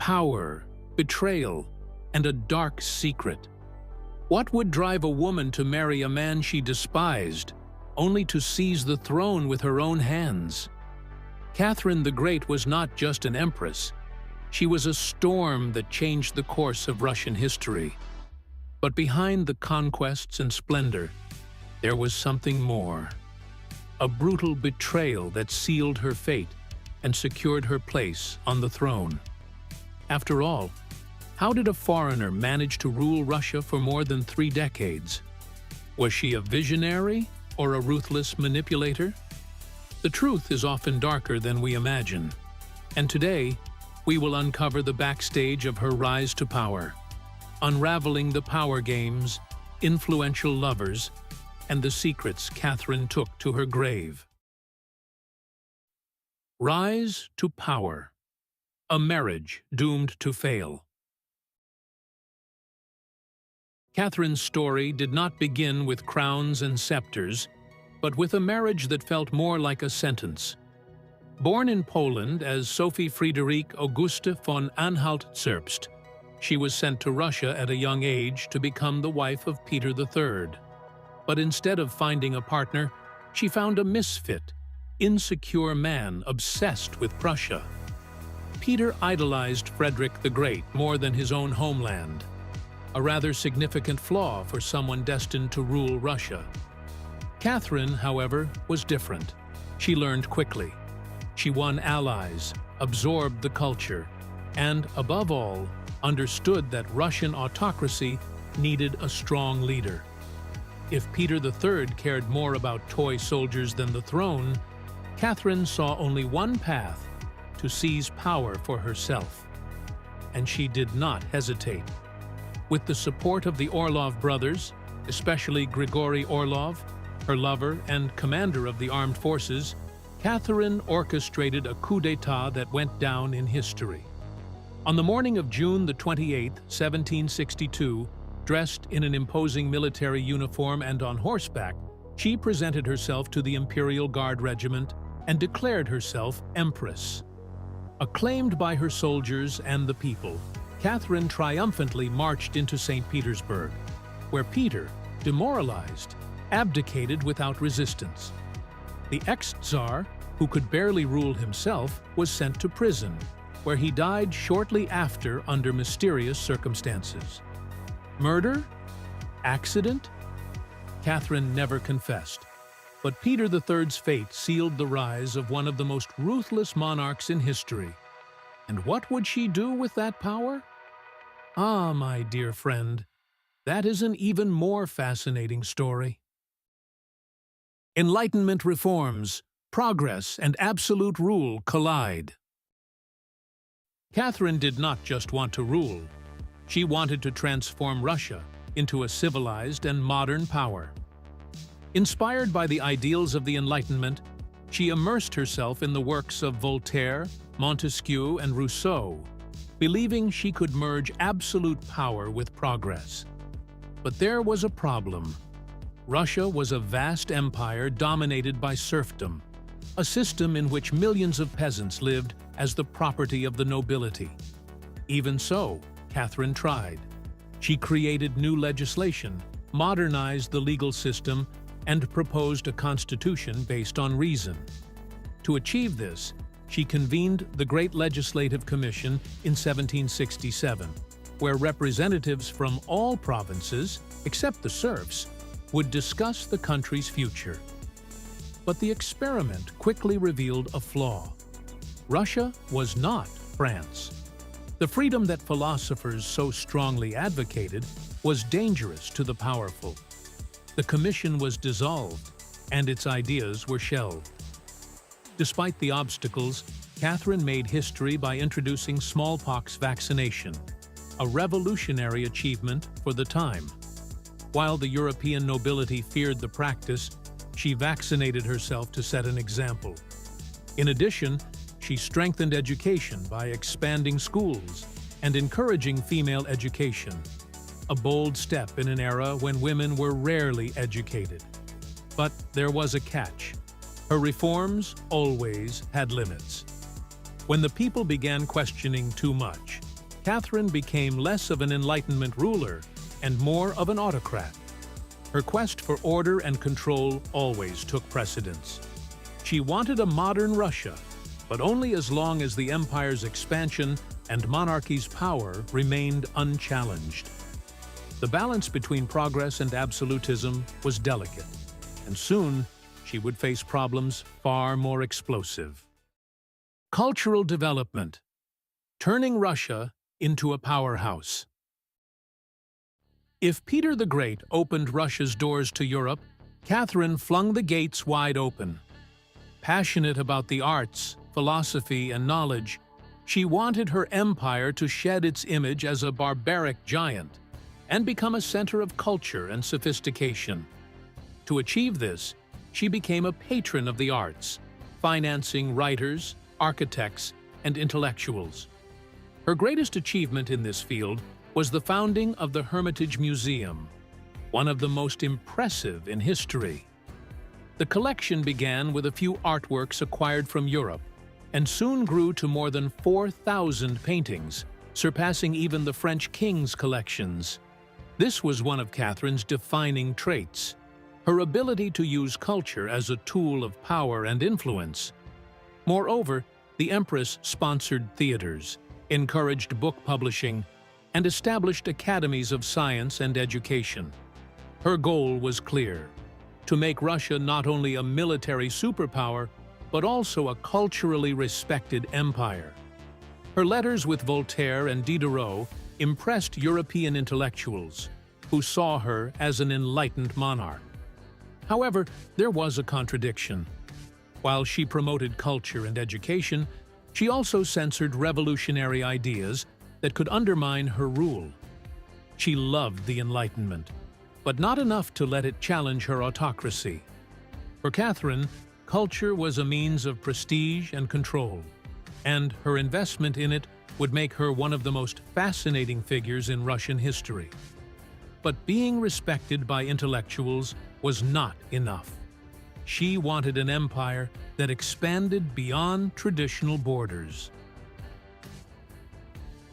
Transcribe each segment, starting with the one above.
power, betrayal, and a dark secret. What would drive a woman to marry a man she despised, only to seize the throne with her own hands? Catherine the Great was not just an empress. She was a storm that changed the course of Russian history. But behind the conquests and splendor, there was something more. A brutal betrayal that sealed her fate and secured her place on the throne. After all, how did a foreigner manage to rule Russia for more than 3 decades? Was she a visionary or a ruthless manipulator? The truth is often darker than we imagine, and today we will uncover the backstage of her rise to power, unraveling the power games, influential lovers, and the secrets Catherine took to her grave. Rise to power. A marriage doomed to fail. Catherine's story did not begin with crowns and scepters, but with a marriage that felt more like a sentence. Born in Poland as Sophie Friederike Auguste von Anhalt-Zerbst, she was sent to Russia at a young age to become the wife of Peter III. But instead of finding a partner, she found a misfit, insecure man obsessed with Prussia. Peter idolized Frederick the Great more than his own homeland, a rather significant flaw for someone destined to rule Russia. Catherine, however, was different. She learned quickly. She won allies, absorbed the culture, and, above all, understood that Russian autocracy needed a strong leader. If Peter III cared more about toy soldiers than the throne, Catherine saw only one path: to seize power for herself. And she did not hesitate. With the support of the Orlov brothers, especially Grigory Orlov, her lover and commander of the armed forces, Catherine orchestrated a coup d'état that went down in history. On the morning of June 28, 1762, dressed in an imposing military uniform and on horseback, she presented herself to the Imperial Guard regiment and declared herself empress. Acclaimed by her soldiers and the people, Catherine triumphantly marched into St. Petersburg, where Peter, demoralized, abdicated without resistance. The ex-Tsar, who could barely rule himself, was sent to prison, where he died shortly after under mysterious circumstances. Murder? Accident? Catherine never confessed, but Peter III's fate sealed the rise of one of the most ruthless monarchs in history. And what would she do with that power? Ah, my dear friend, that is an even more fascinating story. Enlightenment reforms, progress, and absolute rule collide. Catherine did not just want to rule. She wanted to transform Russia into a civilized and modern power. Inspired by the ideals of the Enlightenment, she immersed herself in the works of Voltaire, Montesquieu, and Rousseau, believing she could merge absolute power with progress. But there was a problem. Russia was a vast empire dominated by serfdom, a system in which millions of peasants lived as the property of the nobility. Even so, Catherine tried. She created new legislation, modernized the legal system, and proposed a constitution based on reason. To achieve this, she convened the Great Legislative Commission in 1767, where representatives from all provinces, except the serfs, would discuss the country's future. But the experiment quickly revealed a flaw. Russia was not France. The freedom that philosophers so strongly advocated was dangerous to the powerful. The commission was dissolved, and its ideas were shelved. Despite the obstacles, Catherine made history by introducing smallpox vaccination, a revolutionary achievement for the time. While the European nobility feared the practice, she vaccinated herself to set an example. In addition, she strengthened education by expanding schools and encouraging female education, a bold step in an era when women were rarely educated. But there was a catch. Her reforms always had limits. When the people began questioning too much, Catherine became less of an Enlightenment ruler and more of an autocrat. Her quest for order and control always took precedence. She wanted a modern Russia, but only as long as the empire's expansion and monarchy's power remained unchallenged. The balance between progress and absolutism was delicate, and soon she would face problems far more explosive. Cultural development, turning Russia into a powerhouse. If Peter the Great opened Russia's doors to Europe, Catherine flung the gates wide open. Passionate about the arts, philosophy, and knowledge, she wanted her empire to shed its image as a barbaric giant and become a center of culture and sophistication. To achieve this, she became a patron of the arts, financing writers, architects, and intellectuals. Her greatest achievement in this field was the founding of the Hermitage Museum, one of the most impressive in history. The collection began with a few artworks acquired from Europe and soon grew to more than 4,000 paintings, surpassing even the French king's collections. This was one of Catherine's defining traits, her ability to use culture as a tool of power and influence. Moreover, the empress sponsored theaters, encouraged book publishing, and established academies of science and education. Her goal was clear: to make Russia not only a military superpower, but also a culturally respected empire. Her letters with Voltaire and Diderot impressed European intellectuals, who saw her as an enlightened monarch. However, there was a contradiction. While she promoted culture and education, she also censored revolutionary ideas that could undermine her rule. She loved the Enlightenment, but not enough to let it challenge her autocracy. For Catherine, culture was a means of prestige and control, and her investment in it would make her one of the most fascinating figures in Russian history. But being respected by intellectuals was not enough. She wanted an empire that expanded beyond traditional borders.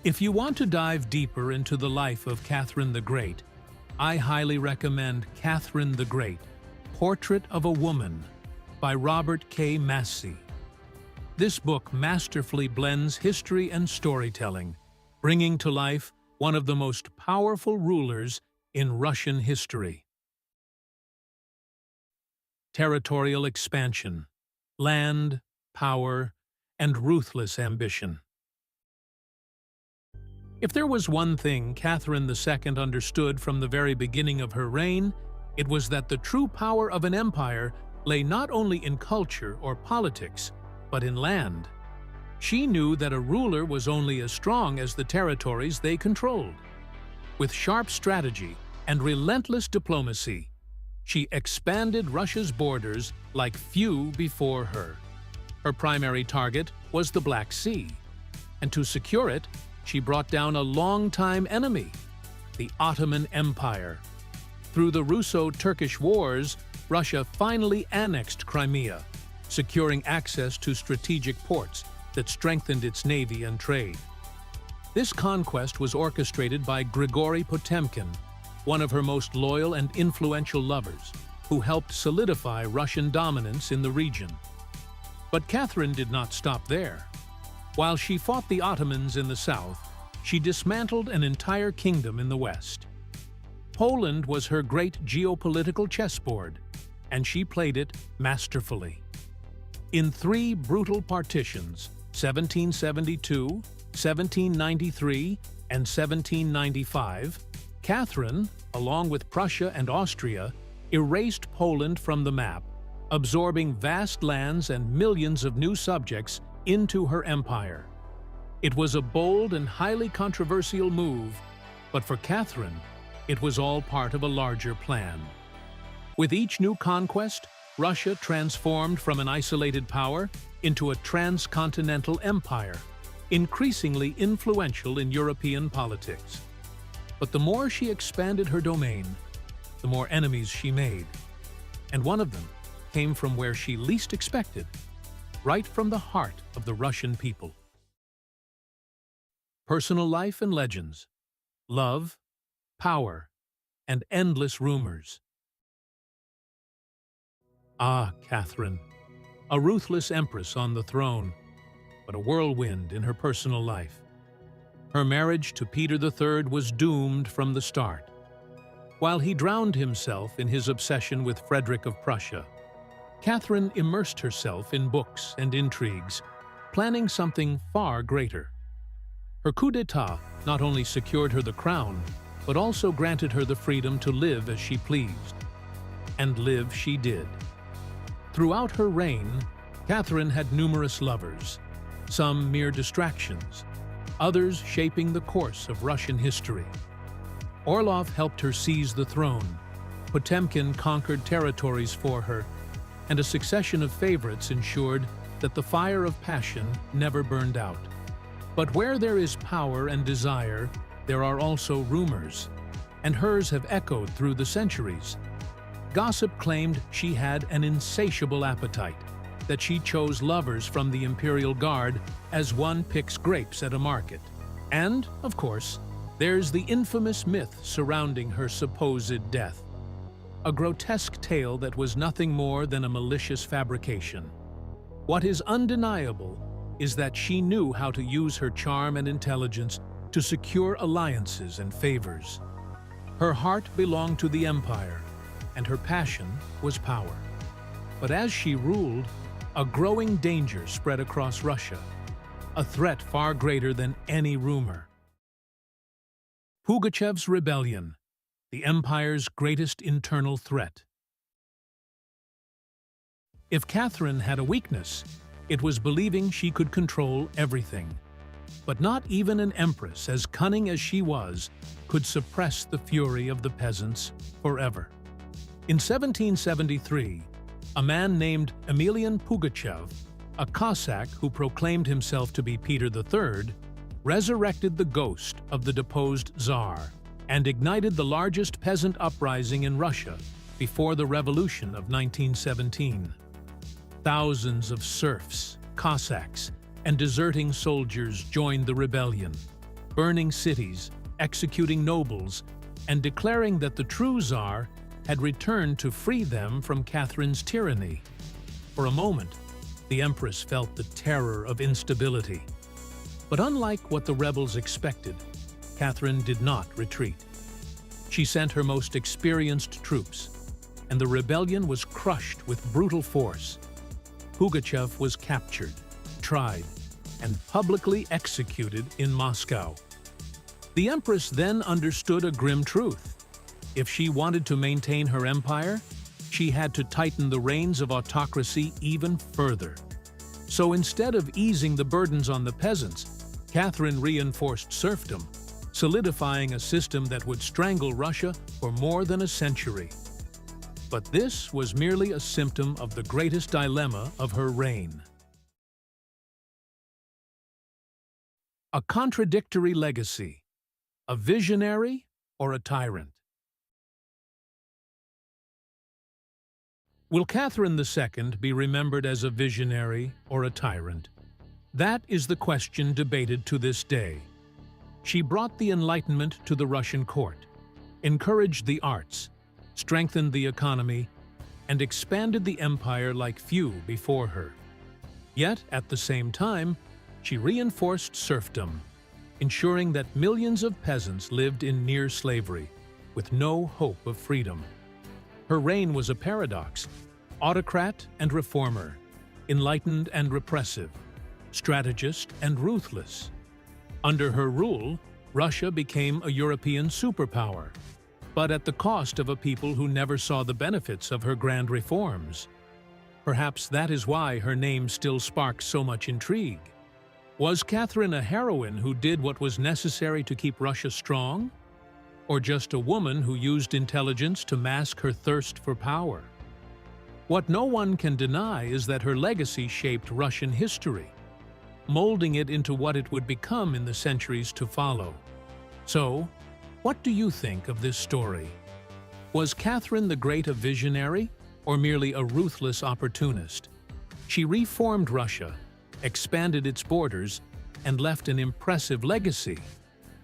If you want to dive deeper into the life of Catherine the Great, I highly recommend Catherine the Great, Portrait of a Woman by Robert K. Massie. This book masterfully blends history and storytelling, bringing to life one of the most powerful rulers in Russian history. Territorial expansion, land, power, and ruthless ambition. If there was one thing Catherine II understood from the very beginning of her reign, it was that the true power of an empire lay not only in culture or politics, but in land. She knew that a ruler was only as strong as the territories they controlled. With sharp strategy and relentless diplomacy, she expanded Russia's borders like few before her. Her primary target was the Black Sea, and to secure it, she brought down a longtime enemy, the Ottoman Empire. Through the Russo-Turkish Wars, Russia finally annexed Crimea, securing access to strategic ports that strengthened its navy and trade. This conquest was orchestrated by Grigory Potemkin, one of her most loyal and influential lovers, who helped solidify Russian dominance in the region. But Catherine did not stop there. While she fought the Ottomans in the south, she dismantled an entire kingdom in the west. Poland was her great geopolitical chessboard, and she played it masterfully. In 3 brutal partitions, 1772, 1793, and 1795, Catherine, along with Prussia and Austria, erased Poland from the map, absorbing vast lands and millions of new subjects into her empire. It was a bold and highly controversial move, but for Catherine, it was all part of a larger plan. With each new conquest, Russia transformed from an isolated power into a transcontinental empire, increasingly influential in European politics. But the more she expanded her domain, the more enemies she made. And one of them came from where she least expected, right from the heart of the Russian people. personal life and legends, love, power, and endless rumors. Ah, Catherine, a ruthless empress on the throne, but a whirlwind in her personal life. Her marriage to Peter III was doomed from the start. While he drowned himself in his obsession with Frederick of Prussia, Catherine immersed herself in books and intrigues, planning something far greater. Her coup d'état not only secured her the crown, but also granted her the freedom to live as she pleased. And live she did. Throughout her reign, Catherine had numerous lovers, some mere distractions, others shaping the course of Russian history. Orlov helped her seize the throne, Potemkin conquered territories for her, and a succession of favorites ensured that the fire of passion never burned out. But where there is power and desire, there are also rumors, and hers have echoed through the centuries. Gossip claimed she had an insatiable appetite, that she chose lovers from the Imperial Guard as one picks grapes at a market. And, of course, there's the infamous myth surrounding her supposed death, a grotesque tale that was nothing more than a malicious fabrication. What is undeniable is that she knew how to use her charm and intelligence to secure alliances and favors. Her heart belonged to the empire, and her passion was power. But as she ruled, a growing danger spread across Russia, a threat far greater than any rumor. Pugachev's rebellion, the empire's greatest internal threat. If Catherine had a weakness, it was believing she could control everything. But not even an empress as cunning as she was could suppress the fury of the peasants forever. In 1773, a man named Emelian Pugachev, a Cossack who proclaimed himself to be Peter III, resurrected the ghost of the deposed Tsar and ignited the largest peasant uprising in Russia before the revolution of 1917. Thousands of serfs, Cossacks, and deserting soldiers joined the rebellion, burning cities, executing nobles, and declaring that the true Tsar had returned to free them from Catherine's tyranny. For a moment, the empress felt the terror of instability. But unlike what the rebels expected, Catherine did not retreat. She sent her most experienced troops, and the rebellion was crushed with brutal force. Pugachev was captured, tried, and publicly executed in Moscow. The empress then understood a grim truth. If she wanted to maintain her empire, she had to tighten the reins of autocracy even further. So instead of easing the burdens on the peasants, Catherine reinforced serfdom, solidifying a system that would strangle Russia for more than a century. But this was merely a symptom of the greatest dilemma of her reign. A contradictory legacy, a visionary or a tyrant? Will Catherine II be remembered as a visionary or a tyrant? That is the question debated to this day. She brought the Enlightenment to the Russian court, encouraged the arts, strengthened the economy, and expanded the empire like few before her. Yet, at the same time, she reinforced serfdom, ensuring that millions of peasants lived in near slavery, with no hope of freedom. Her reign was a paradox, autocrat and reformer, enlightened and repressive, strategist and ruthless. Under her rule, Russia became a European superpower, but at the cost of a people who never saw the benefits of her grand reforms. Perhaps that is why her name still sparks so much intrigue. Was Catherine a heroine who did what was necessary to keep Russia strong? Or just a woman who used intelligence to mask her thirst for power? What no one can deny is that her legacy shaped Russian history, molding it into what it would become in the centuries to follow. So, what do you think of this story? Was Catherine the Great a visionary, or merely a ruthless opportunist? She reformed Russia, expanded its borders, and left an impressive legacy.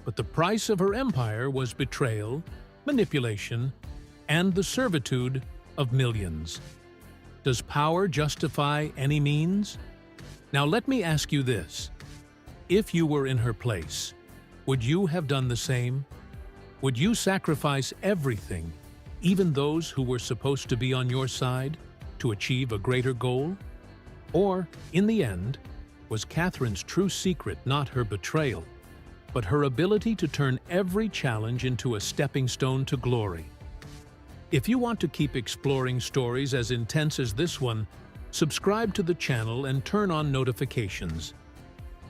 But the price of her empire was betrayal, manipulation, and the servitude of millions. Does power justify any means? Now let me ask you this. If you were in her place, would you have done the same? Would you sacrifice everything, even those who were supposed to be on your side, to achieve a greater goal? Or, in the end, was Catherine's true secret not her betrayal, but her ability to turn every challenge into a stepping stone to glory? If you want to keep exploring stories as intense as this one, subscribe to the channel and turn on notifications.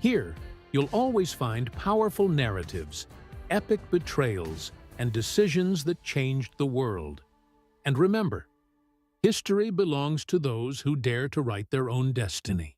Here, you'll always find powerful narratives, epic betrayals, and decisions that changed the world. And remember, history belongs to those who dare to write their own destiny.